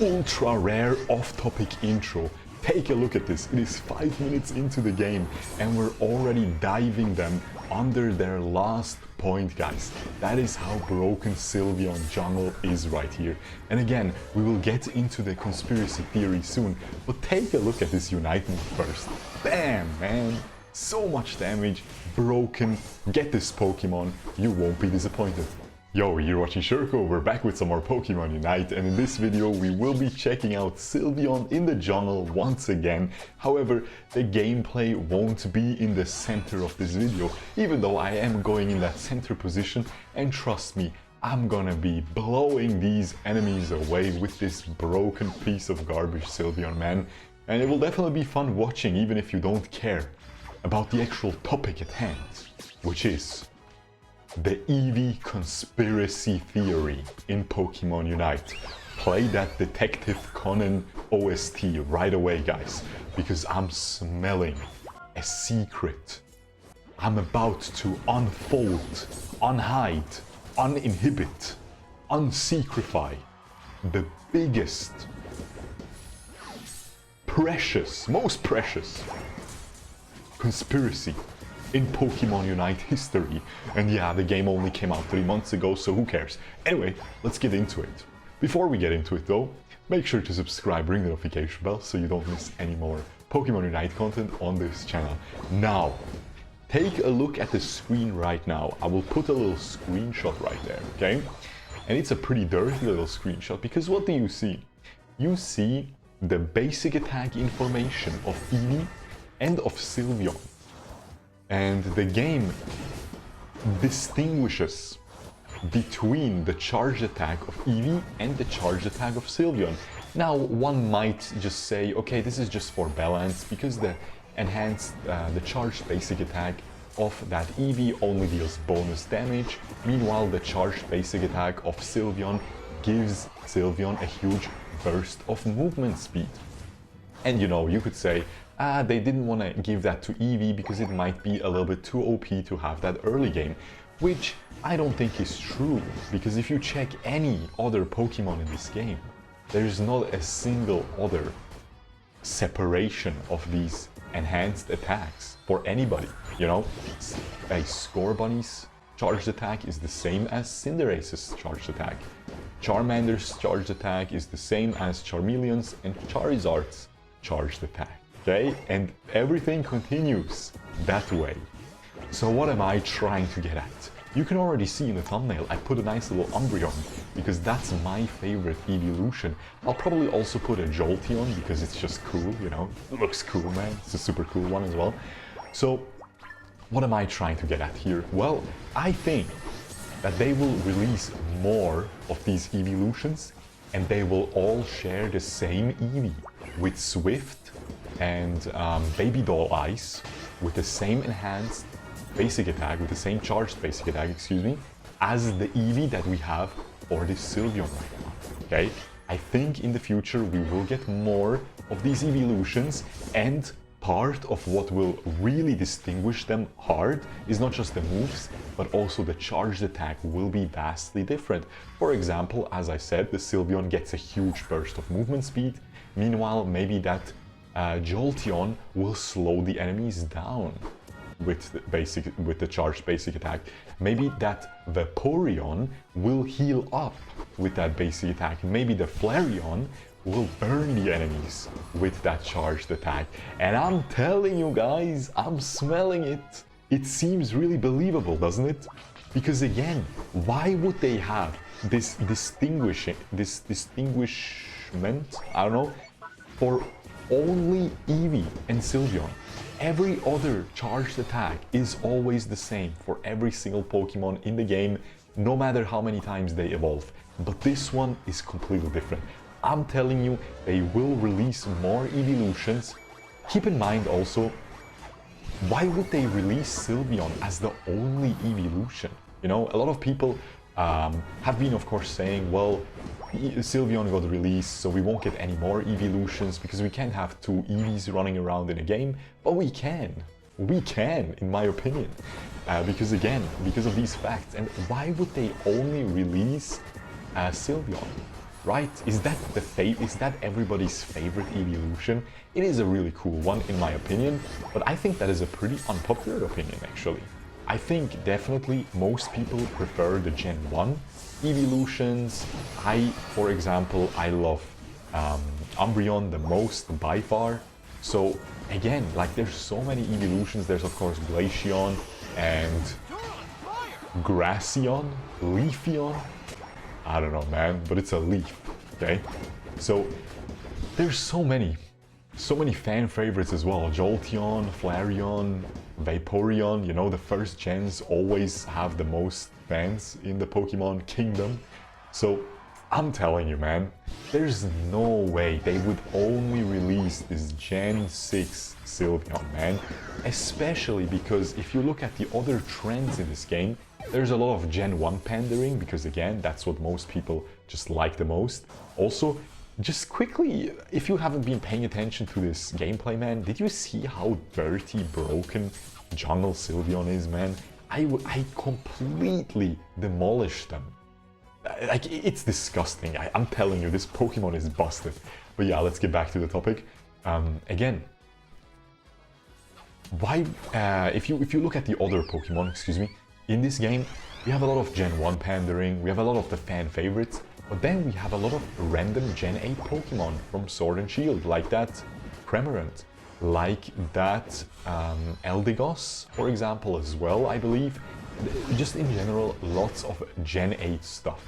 ultra rare off-topic intro. Take a look at this. It is 5 minutes into the game and we're already diving them under their last point, guys. That is how broken Sylveon jungle is right here. And again, we will get into the conspiracy theory soon, but take a look at this Unite move first. Bam, man. So much damage, broken. Get this Pokemon, you won't be disappointed. Yo, you're watching Shurkou, we're back with some more Pokemon Unite, and in this video we will be checking out Sylveon in the jungle once again. However, the gameplay won't be in the center of this video, even though I am going in that center position, and trust me, I'm gonna be blowing these enemies away with this broken piece of garbage Sylveon, man. And it will definitely be fun watching, even if you don't care about the actual topic at hand, which is the Eevee conspiracy theory in Pokemon Unite. Play that Detective Conan OST right away, guys, because I'm smelling a secret. I'm about to unfold, unhide, uninhibit, unsecretify the biggest, precious, most precious conspiracy in Pokemon Unite history. And yeah, the game only came out 3 months ago, so who cares? Anyway, let's get into it. Before we get into it though, make sure to subscribe, ring the notification bell so you don't miss any more Pokemon Unite content on this channel. Now, take a look at the screen right now. I will put a little screenshot right there, okay? And it's a pretty dirty little screenshot, because what do you see? You see the basic attack information of Eevee and of Sylveon. And the game distinguishes between the charged attack of Eevee and the charged attack of Sylveon. Now, one might just say, okay, this is just for balance, because the charged basic attack of that Eevee only deals bonus damage, meanwhile the charged basic attack of Sylveon gives Sylveon a huge burst of movement speed. And you know, you could say, they didn't want to give that to Eevee because it might be a little bit too OP to have that early game, which I don't think is true, because if you check any other Pokemon in this game, there's not a single other separation of these enhanced attacks for anybody. You know, a Scorbunny's charged attack is the same as Cinderace's charged attack. Charmander's charged attack is the same as Charmeleon's and Charizard's charged attack. Okay, and everything continues that way. So what am I trying to get at? You can already see in the thumbnail I put a nice little Umbreon, because that's my favorite Eeveelution. I'll probably also put a Jolteon because it's just cool, you know, it looks cool, man. It's a super cool one as well. So what am I trying to get at here? Well, I think that they will release more of these Eeveelutions, and they will all share the same Eevee with Swift and Baby Doll Eyes, with the same enhanced basic attack, with the same charged basic attack, excuse me, as the Eevee that we have for this Sylveon right now, okay? I think in the future we will get more of these Eeveelutions, and part of what will really distinguish them hard is not just the moves, but also the charged attack will be vastly different. For example, as I said, the Sylveon gets a huge burst of movement speed, meanwhile maybe that Jolteon will slow the enemies down with the charged basic attack. Maybe that Vaporeon will heal up with that basic attack. Maybe the Flareon will burn the enemies with that charged attack. And I'm telling you guys, I'm smelling it. It seems really believable, doesn't it? Because again, why would they have this distinguishment, I don't know, for only Eevee and Sylveon? Every other charged attack is always the same for every single Pokemon in the game, no matter how many times they evolve. But this one is completely different. I'm telling you, they will release more Eeveelutions. Keep in mind also, why would they release Sylveon as the only Eeveelution? You know, a lot of people have been, of course, saying, well, Sylveon got released, so we won't get any more Eeveelutions because we can't have 2 Eevees running around in a game. But we can. We can, in my opinion. Because again, because of these facts. And why would they only release Sylveon? right? Is that everybody's favorite Eeveelution? It is a really cool one in my opinion, but I think that is a pretty unpopular opinion actually. I think definitely most people prefer the Gen 1 Eeveelutions. For example, I love Umbreon the most by far. So again, like there's so many Eeveelutions. There's of course Glaceon and Graceon, Leafeon. I don't know, man, but it's a leaf, okay? So there's so many fan favorites as well. Jolteon, Flareon, Vaporeon, you know, the first gens always have the most fans in the Pokemon kingdom. So I'm telling you, man, there's no way they would only release this Gen 6 Sylveon, man. Especially because if you look at the other trends in this game, there's a lot of Gen 1 pandering, because again, that's what most people just like the most. Also, just quickly, if you haven't been paying attention to this gameplay, man, did you see how dirty, broken Jungle Sylveon is, man? I completely demolished them. Like, it's disgusting. I'm telling you, this Pokemon is busted. But yeah, let's get back to the topic. Again, why? If you look at the other Pokemon, excuse me, in this game, we have a lot of Gen 1 pandering, we have a lot of the fan favorites, but then we have a lot of random Gen 8 Pokemon from Sword and Shield, like that Cramorant, like that Eldegoss, for example, as well, I believe. Just in general, lots of Gen 8 stuff,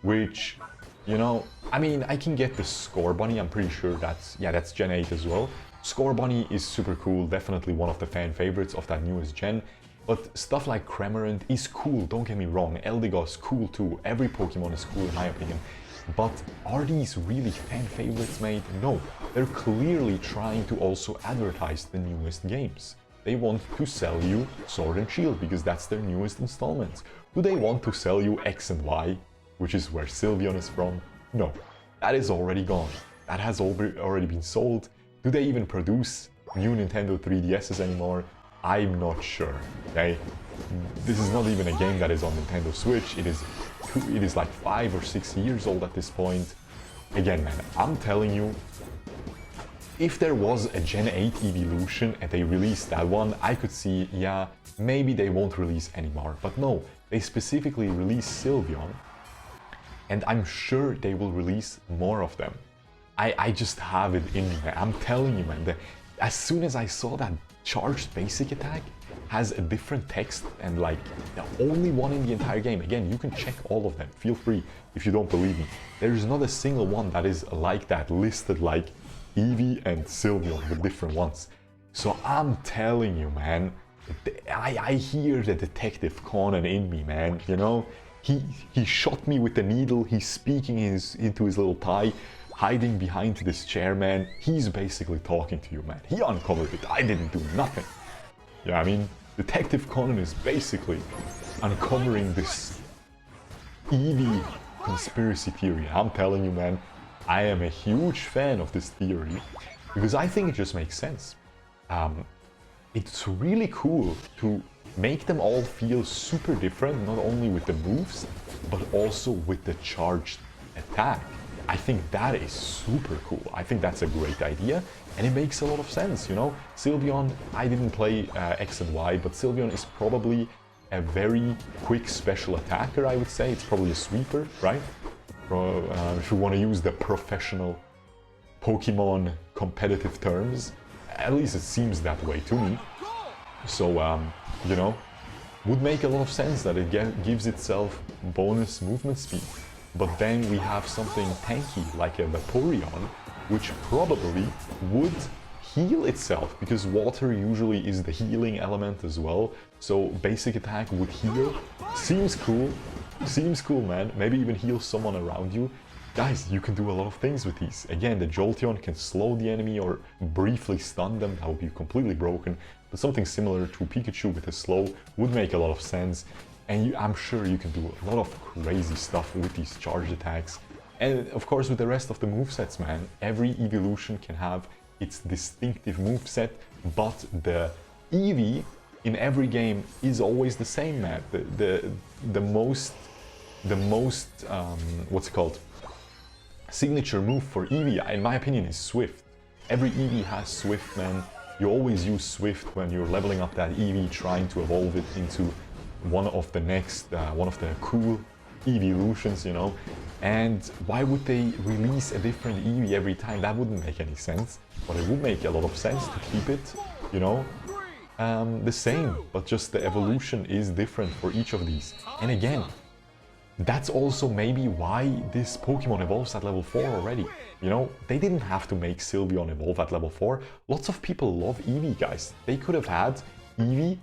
which, you know, I mean, I can get the Scorbunny, I'm pretty sure that's Gen 8 as well. Scorbunny is super cool, definitely one of the fan favorites of that newest gen. But stuff like Cramorant is cool, don't get me wrong, Eldegoss cool too, every Pokemon is cool in my opinion. But are these really fan favorites, mate? No, they're clearly trying to also advertise the newest games. They want to sell you Sword and Shield because that's their newest installments. Do they want to sell you X and Y, which is where Sylveon is from? No, that is already gone. That has already been sold. Do they even produce new Nintendo 3DSs anymore? I'm not sure, okay? This is not even a game that is on Nintendo Switch. It is like 5 or 6 years old at this point. Again, man, I'm telling you, if there was a Gen 8 Eeveelution and they released that one, I could see, yeah, maybe they won't release anymore. But no, they specifically released Sylveon, and I'm sure they will release more of them. I just have it in me, man. I'm telling you, man, as soon as I saw that charged basic attack has a different text and like the only one in the entire game, again, you can check all of them, feel free if you don't believe me. There's not a single one that is like that, listed like Eevee and Sylveon with different ones. So I'm telling you, man, I hear the Detective Conan in me, man, you know? He shot me with the needle, he's speaking into his little tie, hiding behind this chair, man. He's basically talking to you, man. He uncovered it, I didn't do nothing. Yeah, I mean, Detective Conan is basically uncovering this Eevee conspiracy theory. I'm telling you, man, I am a huge fan of this theory because I think it just makes sense. It's really cool to make them all feel super different, not only with the moves, but also with the charged attack. I think that is super cool. I think that's a great idea, and it makes a lot of sense, you know? Sylveon, I didn't play X and Y, but Sylveon is probably a very quick special attacker, I would say. It's probably a sweeper, right? If you want to use the professional Pokemon competitive terms. At least it seems that way to me. So, you know, would make a lot of sense that it gives itself bonus movement speed. But then we have something tanky like a Vaporeon, which probably would heal itself, because water usually is the healing element as well. So basic attack would heal. Seems cool, man. Maybe even heal someone around you. Guys, you can do a lot of things with these. Again, the Jolteon can slow the enemy or briefly stun them. That would be completely broken. But something similar to Pikachu with a slow would make a lot of sense. And I'm sure you can do a lot of crazy stuff with these charged attacks. And of course with the rest of the movesets, man. Every Eeveelution can have its distinctive moveset, but the Eevee in every game is always the same, man. The most what's it called? signature move for Eevee, in my opinion, is Swift. Every Eevee has Swift, man. You always use Swift when you're leveling up that Eevee, trying to evolve it into one of the next, one of the cool Eeveelutions, you know. And why would they release a different Eevee every time? That wouldn't make any sense. But it would make a lot of sense to keep it, you know, the same. But just the evolution is different for each of these. And again, that's also maybe why this Pokemon evolves at level 4 already. You know, they didn't have to make Sylveon evolve at level 4. Lots of people love Eevee, guys. They could have had Eevee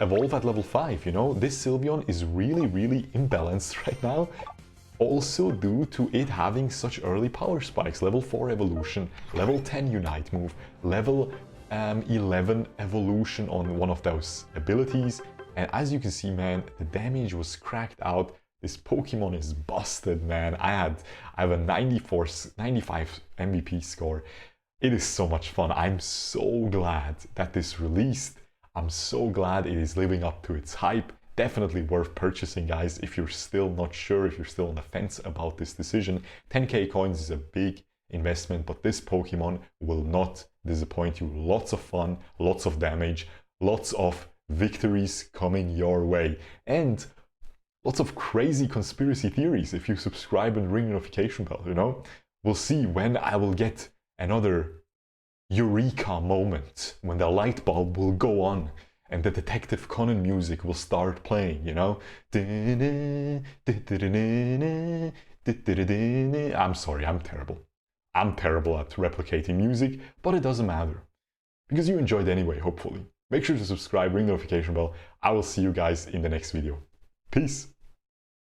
evolve at level 5, you know. This Sylveon is really imbalanced right now. Also due to it having such early power spikes. Level 4 evolution, level 10 Unite move, level 11 evolution on one of those abilities. And as you can see, man, the damage was cracked out. This Pokemon is busted, man. I have a 95 MVP score. It is so much fun. I'm so glad that this released. I'm so glad it is living up to its hype. Definitely worth purchasing, guys, if you're still not sure, if you're still on the fence about this decision. 10k coins is a big investment, but this Pokemon will not disappoint you. Lots of fun, lots of damage, lots of victories coming your way, and lots of crazy conspiracy theories if you subscribe and ring the notification bell, you know? We'll see when I will get another eureka moment, when the light bulb will go on and the Detective Conan music will start playing, you know? I'm sorry, I'm terrible. I'm terrible at replicating music, but it doesn't matter. Because you enjoyed anyway, hopefully. Make sure to subscribe, ring the notification bell. I will see you guys in the next video. Peace!